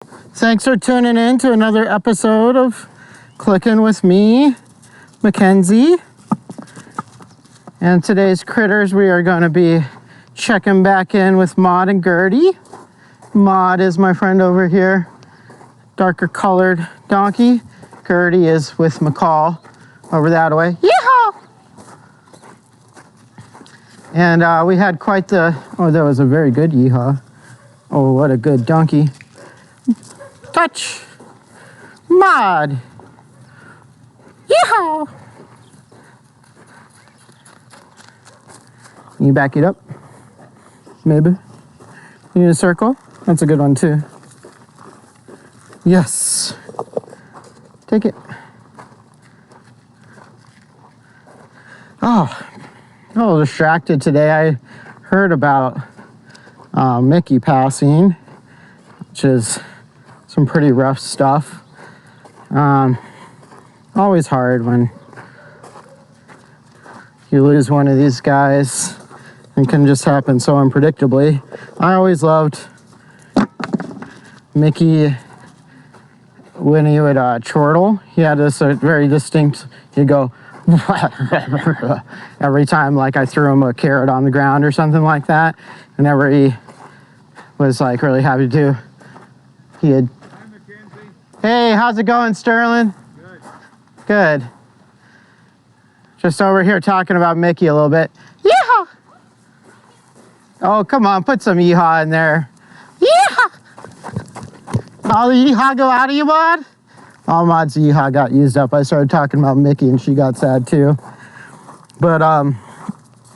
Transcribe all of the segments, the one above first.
Thanks for tuning in to another episode of Clicking with me, Mackenzie. And today's critters, we are going to be checking back in with Maud and Gertie. Maud is my friend over here, darker colored donkey. Gertie is with McCall over that way. Yeehaw! And we had quite the, oh, that was a very good yeehaw. Oh, what a good donkey. Touch. Maud. Yeehaw! Can you back it up? Maybe. You need a circle? That's a good one too. Yes. Take it. Oh, a little distracted today. I heard about Mickey passing, which is some pretty rough stuff. Always hard when you lose one of these guys. It can just happen so unpredictably. I always loved Mickey when he would chortle. He had this very distinct, he'd go every time like I threw him a carrot on the ground or something like that. Whenever he was like really happy to, he had. Hi, Mackenzie. Hey, how's it going, Sterling? Good. Good. Just over here talking about Mickey a little bit. Yeehaw! Oh, come on, put some yeehaw in there. Yeehaw! All the yeehaw go out of you, Maud? All Maud's yeehaw got used up. I started talking about Mickey and she got sad too. But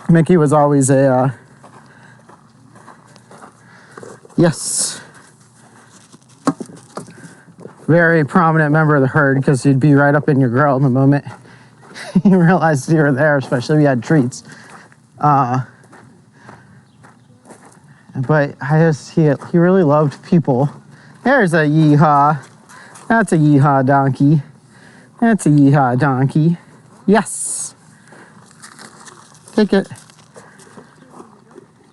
Mickey was always a, yes, very prominent member of the herd because he'd be right up in your grill in the moment you realized you were there, especially if you had treats. But he really loved people. There's a yeehaw. That's a yeehaw donkey. That's a yeehaw donkey. Yes. Take it.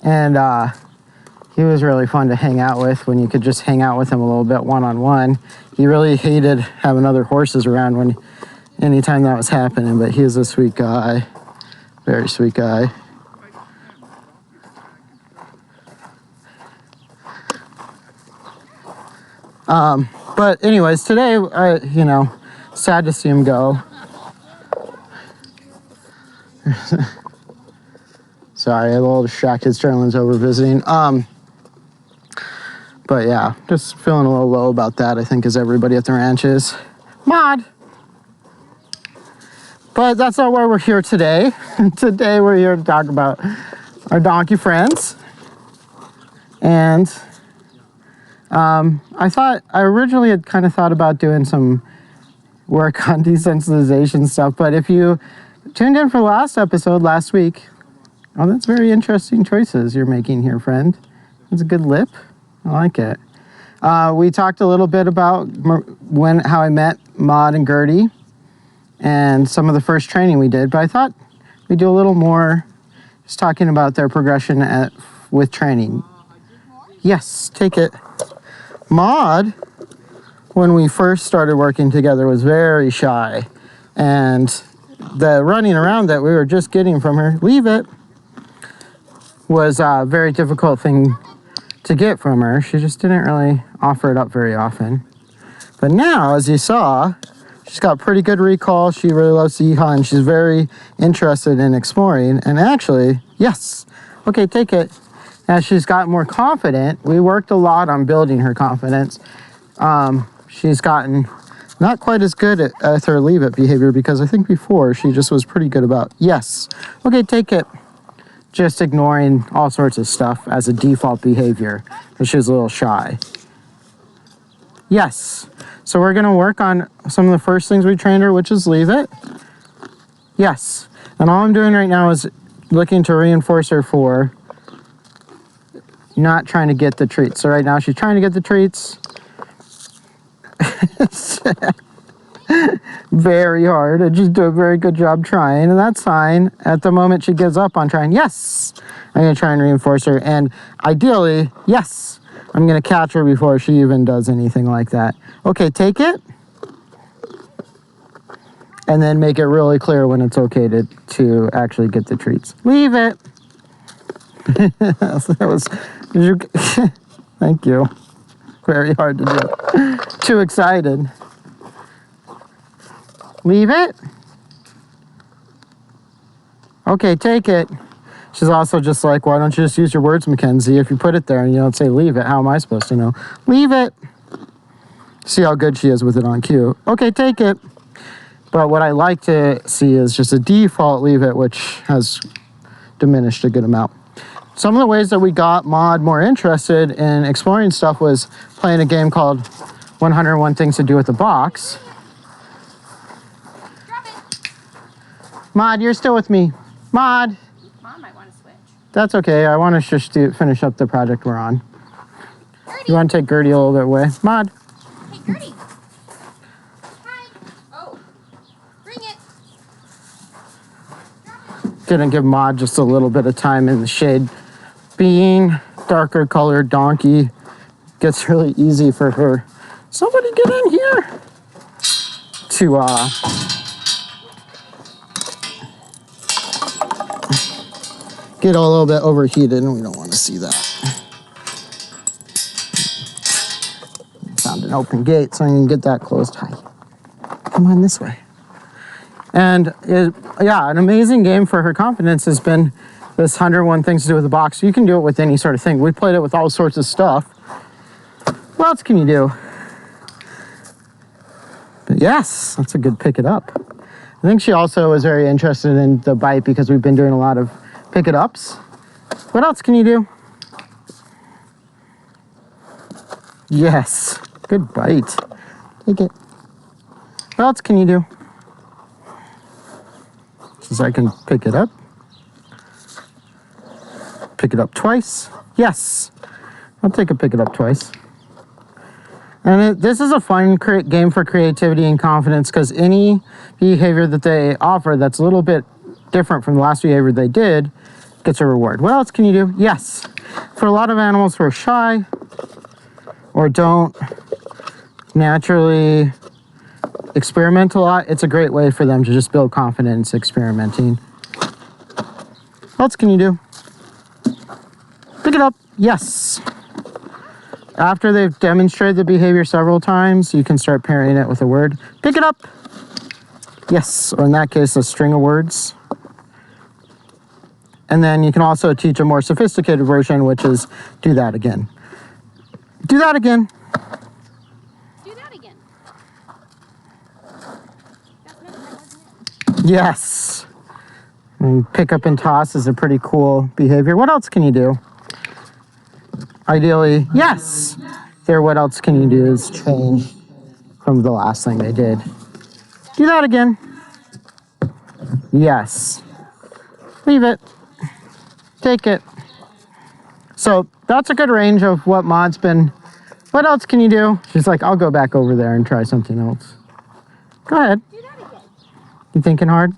And he was really fun to hang out with when you could just hang out with him a little bit one-on-one. He really hated having other horses around anytime that was happening, but he was a sweet guy. Very sweet guy. But anyways, today, sad to see him go. Sorry, I'm a little distracted. Sterling's over visiting. But yeah, just feeling a little low about that, I think, as everybody at the ranch is. Maud! But that's not why we're here today. Today we're here to talk about our donkey friends. And I originally had kind of thought about doing some work on desensitization stuff, but if you tuned in for the last episode last week, oh, that's very interesting choices you're making here, friend. It's a good lip. I like it. We talked a little bit about how I met Maud and Gertie and some of the first training we did, but I thought we'd do a little more just talking about their progression with training. Yes, take it. Maud, when we first started working together, was very shy, and the running around that we were just getting from her, leave it, was a very difficult thing to get from her. She just didn't really offer it up very often. But now, as you saw, she's got pretty good recall. She really loves the yeehaw, and she's very interested in exploring. And actually, yes, okay, take it. As she's gotten more confident, we worked a lot on building her confidence. She's gotten not quite as good at her leave it behavior, because I think before she just was pretty good about, yes, okay, take it. Just ignoring all sorts of stuff as a default behavior, because she was a little shy. Yes. So we're going to work on some of the first things we trained her, which is leave it. Yes. And all I'm doing right now is looking to reinforce her for not trying to get the treats. So right now she's trying to get the treats. Very hard. I just do a very good job trying, and that's fine. At the moment she gives up on trying, yes, I'm going to try and reinforce her. And ideally, yes, I'm going to catch her before she even does anything like that. Okay, take it. And then make it really clear when it's okay to actually get the treats. Leave it. That was, thank you. Very hard to do. Too excited. Leave it. Okay, take it. She's also just like, why don't you just use your words, Mackenzie? If you put it there and you don't say leave it, how am I supposed to know? Leave it. See how good she is with it on cue. Okay, take it. But what I like to see is just a default leave it, which has diminished a good amount. Some of the ways that we got Maud more interested in exploring stuff was playing a game called 101 Things to Do with the Box. Drop it. Maud, you're still with me. Maud. Mom might want to switch. That's okay. I want to just finish up the project we're on. Gertie. You want to take Gertie a little bit away? Maud. Hey, Gertie. Hi. Oh. Bring it. Drop it. Gonna give Maud just a little bit of time in the shade. Being darker colored donkey gets really easy for her. Somebody get in here to get a little bit overheated, and we don't want to see that. Found an open gate, so I can get that closed. Hi. Come on this way. And yeah, an amazing game for her confidence has been this 101 Things to Do with the Box. You can do it with any sort of thing. We played it with all sorts of stuff. What else can you do? But yes, that's a good pick it up. I think she also was very interested in the bite because we've been doing a lot of pick it ups. What else can you do? Yes, good bite. Take it. What else can you do? Says I can pick it up. Pick it up twice. Yes, I'll take a pick it up twice. And this is a fun game for creativity and confidence because any behavior that they offer that's a little bit different from the last behavior they did gets a reward. What else can you do? Yes, for a lot of animals who are shy or don't naturally experiment a lot, it's a great way for them to just build confidence experimenting. What else can you do? Pick it up. Yes. After they've demonstrated the behavior several times, you can start pairing it with a word. Pick it up. Yes, or in that case, a string of words. And then you can also teach a more sophisticated version, which is do that again. Do that again. Do that again. That wasn't it. Yes. And pick up and toss is a pretty cool behavior. What else can you do? Ideally, yes. There, what else can you do is change from the last thing they did. Do that again. Yes. Leave it. Take it. So that's a good range of what Maud's been. What else can you do? She's like, I'll go back over there and try something else. Go ahead. Do that again. You thinking hard?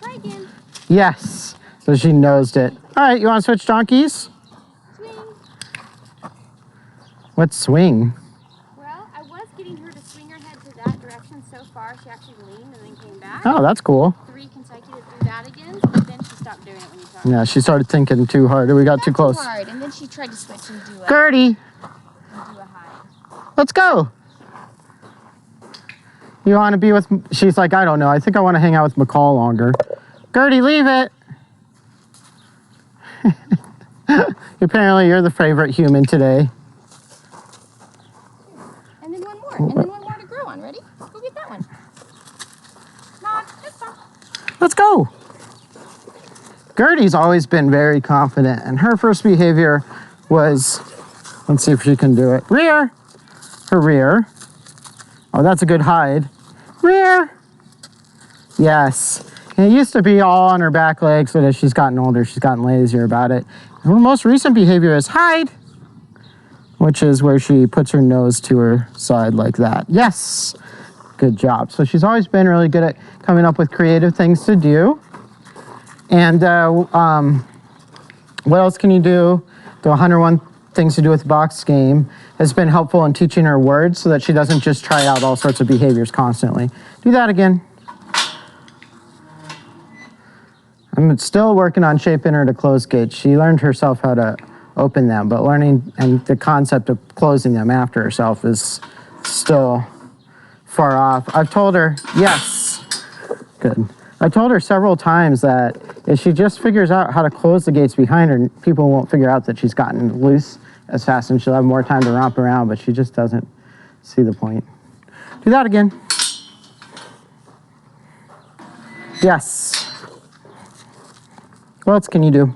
Try again. Yes. So she nosed it. All right, you want to switch donkeys? Swing. What's swing? Well, I was getting her to swing her head to that direction so far. She actually leaned and then came back. Oh, that's cool. 3 consecutive do that again, but then she stopped doing it when you talked. Yeah, she started thinking too hard. We got too close. Hard, and then she tried to switch and do Gertie, and do a high. let's go. You want to be with, she's like, I don't know. I think I want to hang out with McCall longer. Gertie, leave it. Apparently you're the favorite human today. And then one more. And then one more to grow on. Ready? Go get that one. Nod. Just stop. Let's go. Gertie's always been very confident, and her first behavior was, let's see if she can do it. Rear. Her rear. Oh, that's a good hide. Rear. Yes. And it used to be all on her back legs, but as she's gotten older, she's gotten lazier about it. Her most recent behavior is hide, which is where she puts her nose to her side like that. Yes. Good job. So she's always been really good at coming up with creative things to do. And what else can you do? The 101 Things to Do with the Box game has been helpful in teaching her words so that she doesn't just try out all sorts of behaviors constantly. Do that again. I'm still working on shaping her to close gates. She learned herself how to open them, but learning and the concept of closing them after herself is still far off. I've told her, yes, good. I told her several times that if she just figures out how to close the gates behind her, people won't figure out that she's gotten loose as fast and she'll have more time to romp around, but she just doesn't see the point. Do that again. Yes. What else can you do?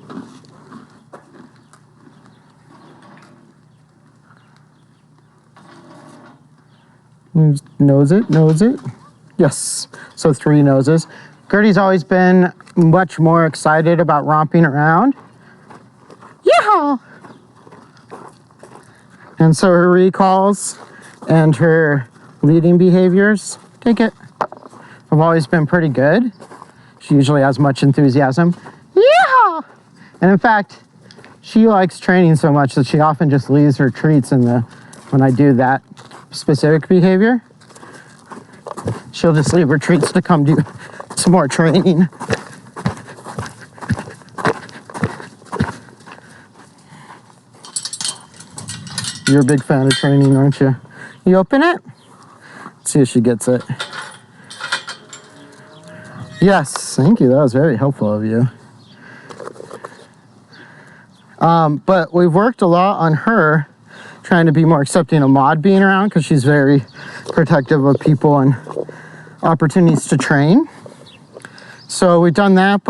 Nose it. Yes. So 3 noses. Gertie's always been much more excited about romping around. Yeah. And so her recalls and her leading behaviors, take it, have always been pretty good. She usually has much enthusiasm. Yeah. And in fact, she likes training so much that she often just leaves her treats when I do that specific behavior. She'll just leave her treats to come do some more training. You're a big fan of training, aren't you? You open it? Let's see if she gets it. Yes, thank you. That was very helpful of you. But we've worked a lot on her trying to be more accepting of Maud being around because she's very protective of people and opportunities to train. So we've done that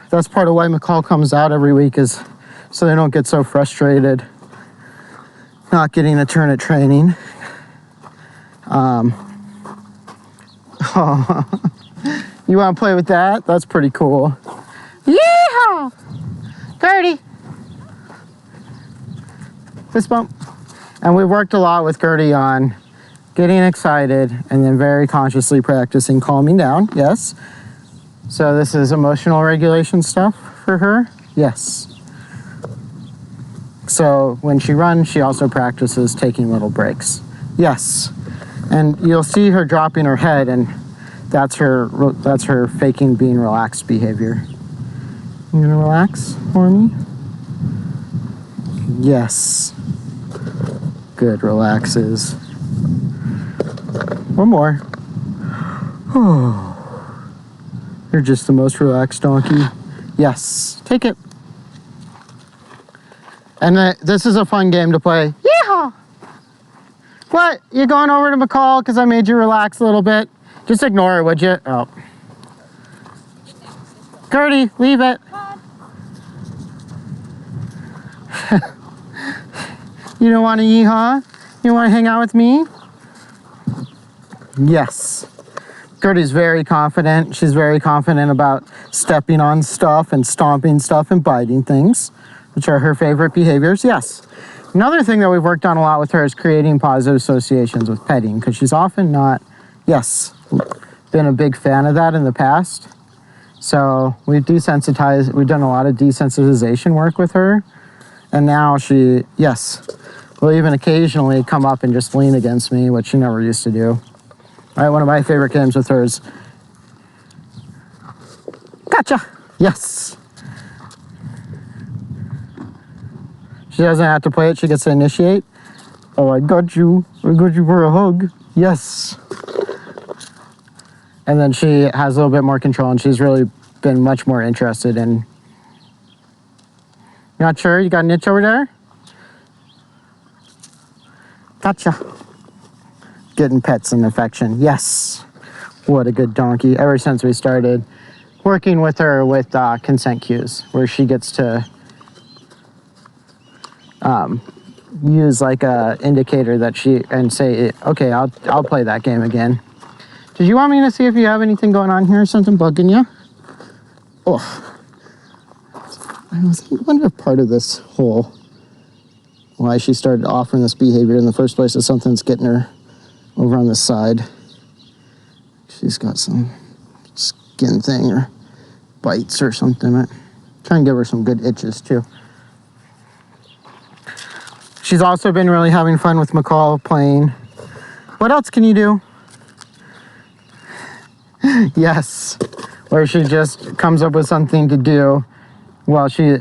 that's part of why McCall comes out every week, is so they don't get so frustrated not getting a turn at training. You want to play with that? That's pretty cool. Yeehaw! Gertie! Fist bump. And we've worked a lot with Gertie on getting excited and then very consciously practicing calming down. Yes. So this is emotional regulation stuff for her. Yes. So when she runs, she also practices taking little breaks. Yes. And you'll see her dropping her head, and that's her faking being relaxed behavior. You gonna relax for me? Yes. Good, relaxes. One more. Oh, you're just the most relaxed donkey. Yes, take it. And this is a fun game to play. Yeehaw! What? You going over to McCall because I made you relax a little bit? Just ignore it, would you? Oh. Gertie, leave it. You don't want to yeehaw? You want to hang out with me? Yes. Gertie's very confident. She's very confident about stepping on stuff and stomping stuff and biting things, which are her favorite behaviors. Yes. Another thing that we've worked on a lot with her is creating positive associations with petting, because she's often not, yes, been a big fan of that in the past. So we've done a lot of desensitization work with her. And now she, yes, will even occasionally come up and just lean against me, which she never used to do. All right, one of my favorite games with her is, gotcha, yes. She doesn't have to play it, she gets to initiate. Oh, I got you for a hug, yes. And then she has a little bit more control, and she's really been much more interested in. You're not sure? You got an itch over there? Gotcha. Getting pets and affection. Yes. What a good donkey. Ever since we started working with her with consent cues, where she gets to use like a indicator that and say, okay, I'll play that game again. Did you want me to see if you have anything going on here? Something bugging you? Oh. I wonder if part of this whole, why she started offering this behavior in the first place is something that's getting her over on this side. She's got some skin thing or bites or something. Try and give her some good itches too. She's also been really having fun with McCall playing. What else can you do? Yes. Or she just comes up with something to do while she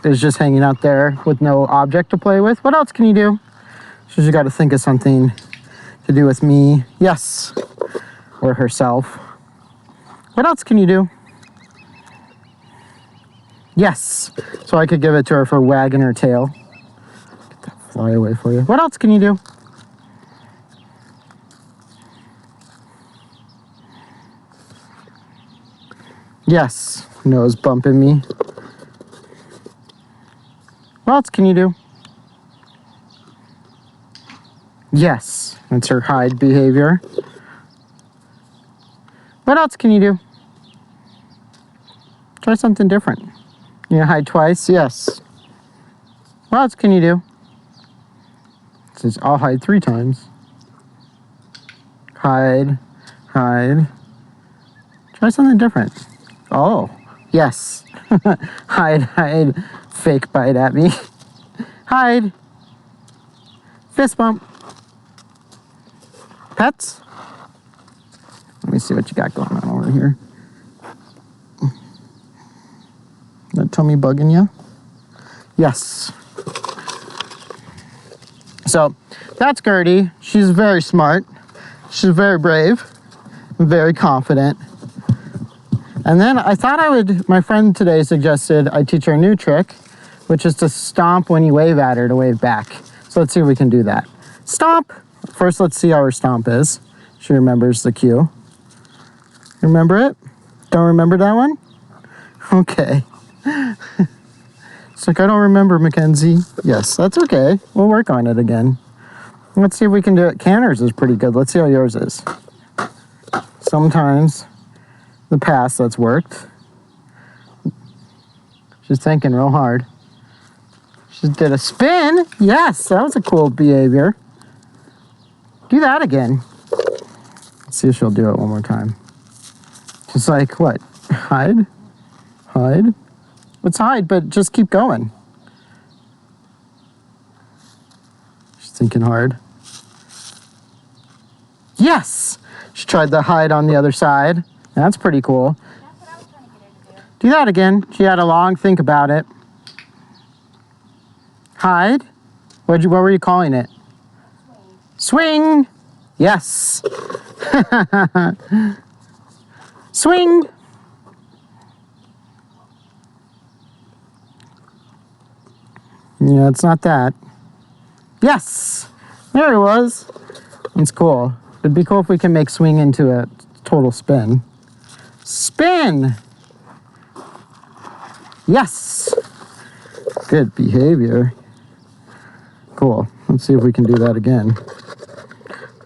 is just hanging out there with no object to play with. What else can you do? She's got to think of something to do with me. Yes. Or herself. What else can you do? Yes. So I could give it to her for wagging her tail. Get that fly away for you. What else can you do? Yes. Nose bumping me. What else can you do? Yes. That's her hide behavior. What else can you do? Try something different. You gonna hide twice? Yes. What else can you do? It says I'll hide 3 times. Hide, hide. Try something different. Oh, yes. Hide, hide. Fake bite at me. Hide. Fist bump. Pets. Let me see what you got going on over here. That tummy bugging you? Yes. So that's Gertie. She's very smart. She's very brave, very confident. And then I thought my friend today suggested I teach her a new trick, which is to stomp when you wave at her to wave back. So let's see if we can do that. Stomp. First, let's see how her stomp is. She remembers the cue. Remember it? Don't remember that one? Okay. It's like, I don't remember, Mackenzie. Yes, that's okay. We'll work on it again. Let's see if we can do it. Canner's is pretty good. Let's see how yours is. Sometimes, the past, that's worked. She's thinking real hard. She did a spin. Yes, that was a cool behavior. Do that again. Let's see if she'll do it one more time. She's like, what? Hide? Hide? Let's hide, but just keep going. She's thinking hard. Yes! She tried to hide on the other side. That's pretty cool. That's what I was trying to get her to do. Do that again. She had a long think about it. Hide? What were you calling it? Swing! Yes! Swing! Yeah, it's not that. Yes! There it was. It's cool. It'd be cool if we can make swing into a total spin. Spin! Yes! Good behavior. Cool. Let's see if we can do that again.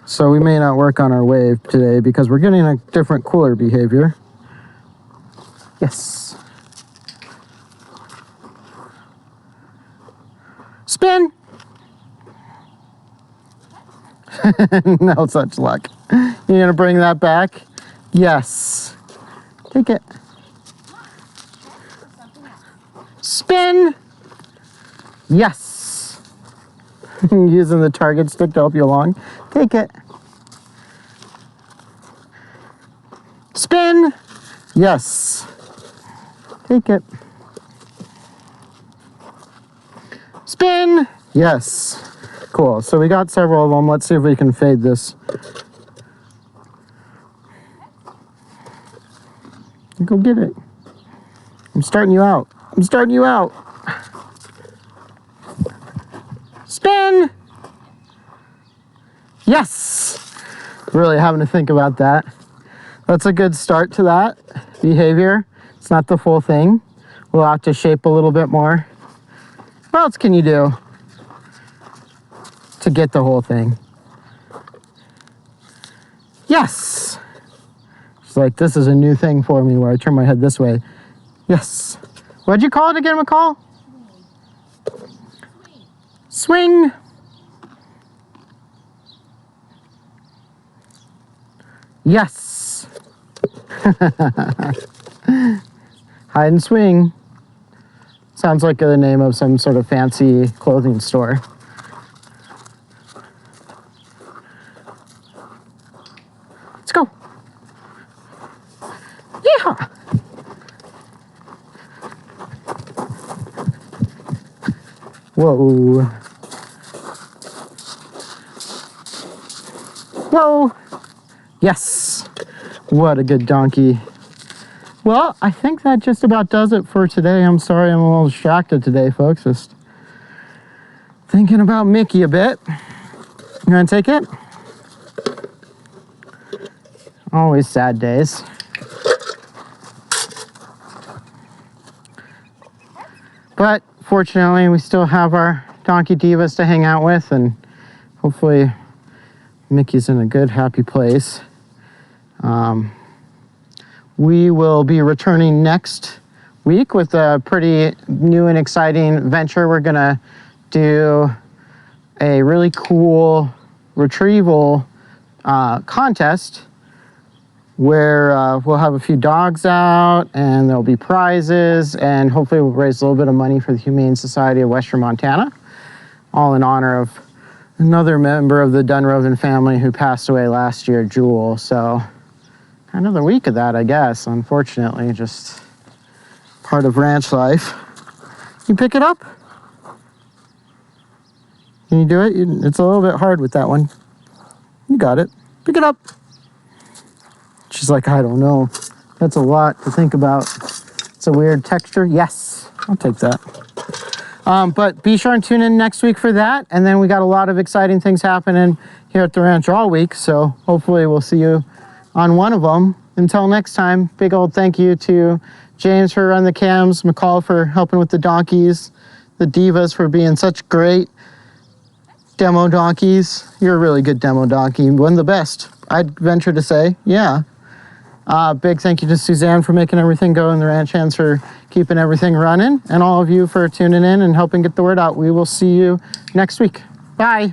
So we may not work on our wave today because we're getting a different, cooler behavior. Yes. Spin! No such luck. You're gonna bring that back? Yes. Take it. Spin! Yes. Using the target stick to help you along. Take it. Spin! Yes. Take it. Spin! Yes. Cool. So we got several of them. Let's see if we can fade this. Go get it. I'm starting you out. I'm starting you out. Spin! Yes! Really having to think about that. That's a good start to that behavior. It's not the full thing. We'll have to shape a little bit more. What else can you do to get the whole thing? Yes! It's like, this is a new thing for me where I turn my head this way. Yes. What'd you call it again, McCall? Swing. Yes. Hide and swing. Sounds like the name of some sort of fancy clothing store. Whoa. Whoa. Yes. What a good donkey. Well, I think that just about does it for today. I'm sorry I'm a little distracted today, folks. Just thinking about Mickey a bit. You gonna take it? Always sad days. But fortunately, we still have our donkey divas to hang out with, and hopefully Mickey's in a good, happy place. We will be returning next week with a pretty new and exciting venture. We're gonna do a really cool retrieval contest where we'll have a few dogs out and there'll be prizes, and hopefully we'll raise a little bit of money for the Humane Society of Western Montana, all in honor of another member of the Dunroven family who passed away last year, Jewel. So another week of that, I guess, unfortunately, just part of ranch life. You pick it up? Can you do it? It's a little bit hard with that one. You got it. Pick it up. She's like, I don't know. That's a lot to think about. It's a weird texture. Yes, I'll take that. But be sure and tune in next week for that. And then we got a lot of exciting things happening here at the ranch all week. So hopefully we'll see you on one of them. Until next time, big old thank you to James for running the cams, McCall for helping with the donkeys, the divas for being such great demo donkeys. You're a really good demo donkey, one of the best, I'd venture to say. Yeah. Big thank you to Suzanne for making everything go, and the ranch hands for keeping everything running, and all of you for tuning in and helping get the word out. We will see you next week. Bye.